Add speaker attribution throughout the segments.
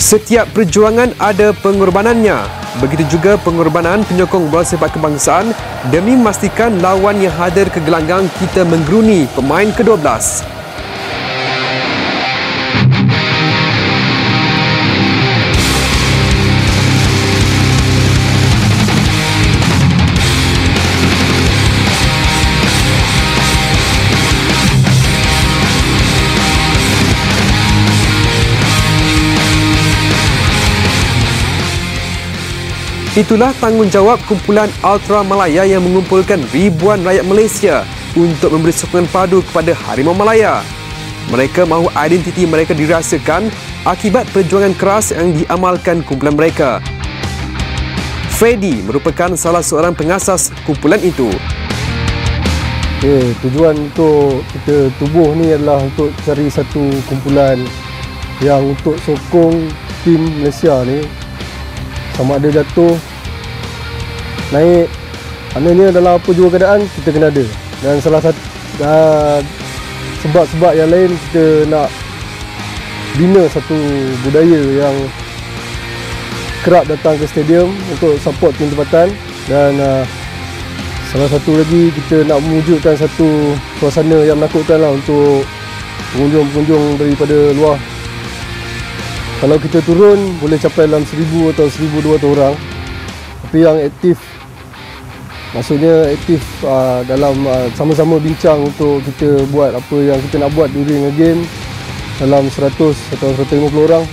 Speaker 1: Setiap perjuangan ada pengorbanannya. Begitu juga pengorbanan penyokong bola sepak kebangsaan demi memastikan lawan yang hadir ke gelanggang kita menggeruni pemain ke-12. Itulah tanggungjawab kumpulan Ultra Malaya yang mengumpulkan ribuan rakyat Malaysia untuk memberi sokongan padu kepada Harimau Malaya. Mereka mahu identiti mereka dirasakan akibat perjuangan keras yang diamalkan kumpulan mereka. Freddy merupakan salah seorang pengasas kumpulan itu.
Speaker 2: Tujuan untuk kita tubuh ni adalah untuk cari satu kumpulan yang untuk sokong tim Malaysia ni. Sama ada jatuh, naik, maknanya dalam apa jua keadaan kita kena ada. Dan salah satu sebab-sebab yang lain kita nak bina satu budaya yang kerap datang ke stadium untuk support tim tempatan. Dan salah satu lagi kita nak mewujudkan satu suasana yang menakutkan lah untuk pengunjung-pengunjung daripada luar. Kalau kita turun boleh capai dalam 1,000 atau 1,200 orang. Tapi yang aktif, maksudnya aktif dalam sama-sama bincang untuk kita buat apa yang kita nak buat during a game dalam 100 atau 150 orang.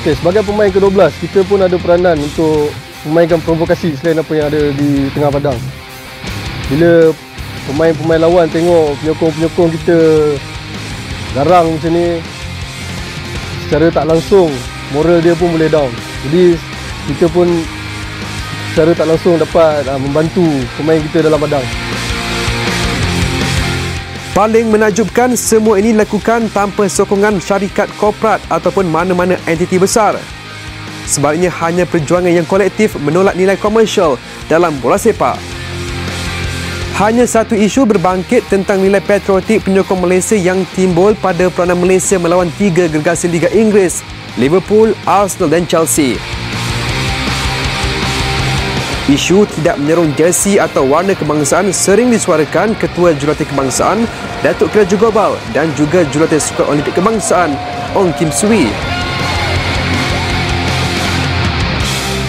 Speaker 2: Sebagai pemain ke-12, kita pun ada peranan untuk memainkan provokasi selain apa yang ada di tengah padang. Bila pemain-pemain lawan tengok penyokong-penyokong kita garang macam ni, secara tak langsung moral dia pun boleh down. Jadi kita pun secara tak langsung dapat membantu pemain kita dalam padang.
Speaker 1: Paling menakjubkan, semua ini dilakukan tanpa sokongan syarikat korporat ataupun mana-mana entiti besar. Sebaliknya hanya perjuangan yang kolektif menolak nilai komersial dalam bola sepak. Hanya satu isu berbangkit tentang nilai patriotik penyokong Malaysia yang timbul pada peranan Malaysia melawan 3 gergasi Liga Inggeris, Liverpool, Arsenal dan Chelsea. Isu tidak menyerung jersey atau warna kebangsaan sering disuarakan Ketua Jurulatih Kebangsaan, Datuk Keraja Global dan juga Jurulatih Sukan Olimpik Kebangsaan, Ong Kim Swee.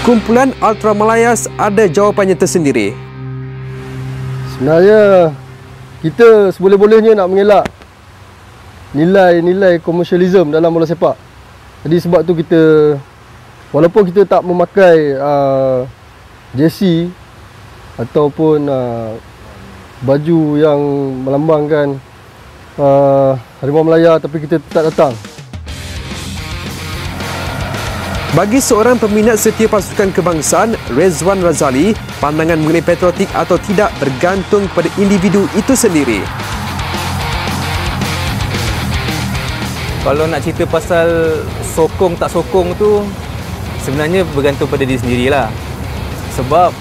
Speaker 1: Kumpulan Ultra Malayas ada jawapannya tersendiri.
Speaker 2: Sebenarnya kita seboleh-bolehnya nak mengelak nilai-nilai komersialisme dalam bola sepak. Jadi sebab tu kita, walaupun kita tak memakai jersey ataupun baju yang melambangkan Harimau Malaya, tapi kita tetap datang.
Speaker 1: Bagi seorang peminat setia pasukan kebangsaan, Rezwan Razali, pandangan mengenai patriotik atau tidak bergantung kepada individu itu sendiri.
Speaker 3: Kalau nak cerita pasal sokong tak sokong tu, sebenarnya bergantung pada diri sendirilah. Sebab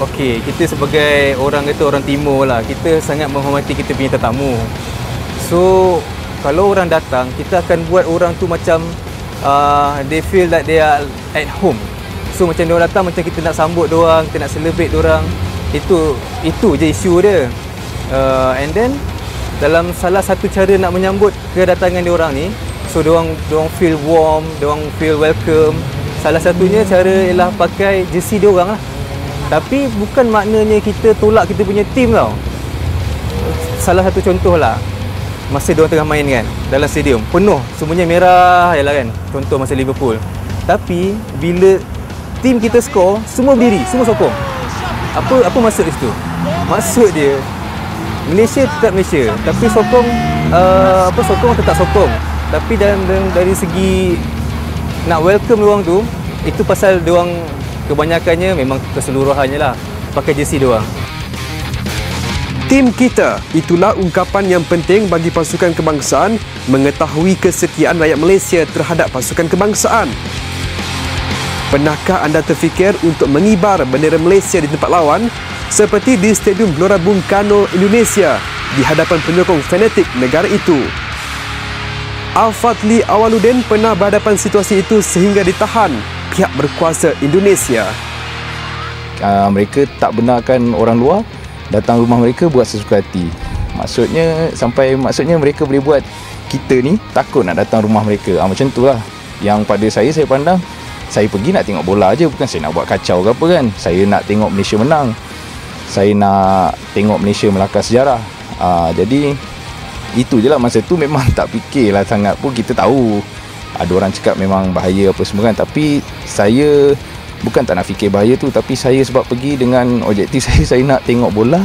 Speaker 3: okey, kita sebagai orang kata orang timur lah, kita sangat menghormati kita punya tetamu. So kalau orang datang, kita akan buat orang tu macam they feel that they are at home. So macam dia orang datang, macam kita nak sambut dia orang, kita nak celebrate dia orang. Itu je isu dia. And then dalam salah satu cara nak menyambut kedatangan dia orang ni, so dia orang feel warm, dia orang feel welcome. Salah satunya cara ialah pakai jersey dia orang lah. Tapi bukan maknanya kita tolak kita punya team tau. Salah satu contoh lah, masa diorang tengah main kan dalam stadium, penuh, semuanya merah je lah kan. Contoh masa Liverpool. Tapi bila tim kita skor, semua berdiri, semua sokong. Apa maksud di situ? Maksud dia Malaysia tetap Malaysia, tapi sokong sokong tetap sokong. Tapi dari segi nak welcome diorang tu, itu pasal diorang kebanyakannya memang keseluruhannya lah pakai jersey diorang.
Speaker 1: Tim kita, itulah ungkapan yang penting bagi pasukan kebangsaan mengetahui kesetiaan rakyat Malaysia terhadap pasukan kebangsaan. Pernahkah anda terfikir untuk mengibar bendera Malaysia di tempat lawan seperti di Stadium Gelora Bung Karno, Indonesia di hadapan penyokong fanatik negara itu? Al-Fadli Awaludin pernah berhadapan situasi itu sehingga ditahan pihak berkuasa Indonesia.
Speaker 4: Mereka tak benarkan orang luar datang rumah mereka buat sesuka hati. Maksudnya mereka boleh buat kita ni takut nak datang rumah mereka. Macam itulah yang pada saya pandang, saya pergi nak tengok bola aja, bukan saya nak buat kacau ke apa kan. Saya nak tengok Malaysia menang. Saya nak tengok Malaysia melakar sejarah. Jadi itu je lah. Masa tu memang tak fikirlah sangat pun. Kita tahu ada orang cakap memang bahaya apa semua kan, tapi saya bukan tak nak fikir bahaya tu, tapi saya sebab pergi dengan objektif saya nak tengok bola,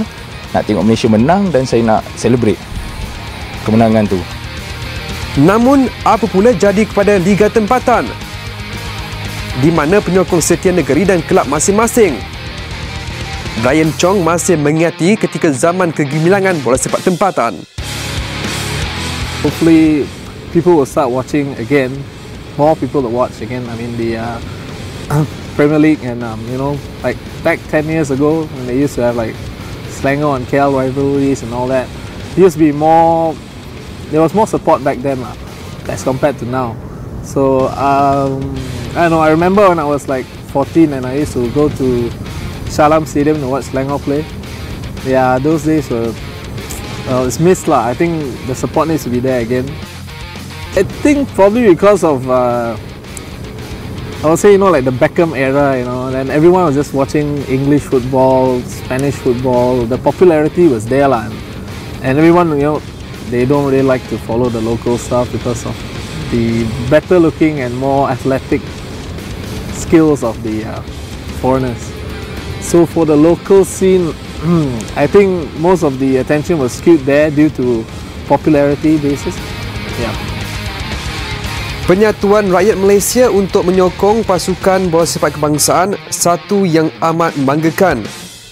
Speaker 4: nak tengok Malaysia menang dan saya nak celebrate kemenangan tu.
Speaker 1: Namun, apa pula jadi kepada Liga Tempatan? Di mana penyokong setia negeri dan kelab masing-masing? Brian Chong masih mengingati ketika zaman kegemilangan bola sepak tempatan.
Speaker 5: Hopefully, people will start watching again. More people to watch again. I mean, the Premier League and like back 10 years ago when they used to have like Selangor and KL rivalries and all that. There used to be more. There was more support back then, as compared to now. So I don't know. I remember when I was like 14 and I used to go to Shalam Stadium to watch Selangor play. Yeah, those days were. It's missed lah. I think the support needs to be there again. I think probably because of I would say like the Beckham era, then everyone was just watching English football, Spanish football. The popularity was there lah, and everyone they don't really like to follow the local stuff because of the better looking and more athletic skills of the foreigners. So for the local scene, I think most of the attention was skewed there due to popularity basis. Yeah.
Speaker 1: Penyatuan rakyat Malaysia untuk menyokong pasukan bola sepak kebangsaan satu yang amat membanggakan.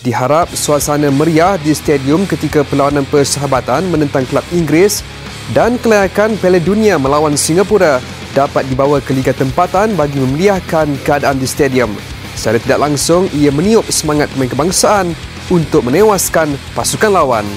Speaker 1: Diharap suasana meriah di stadium ketika perlawanan persahabatan menentang kelab Inggeris dan kelayakan Piala Dunia melawan Singapura dapat dibawa ke Liga Tempatan bagi memeriahkan keadaan di stadium. Secara tidak langsung, ia meniup semangat pemain kebangsaan untuk menewaskan pasukan lawan.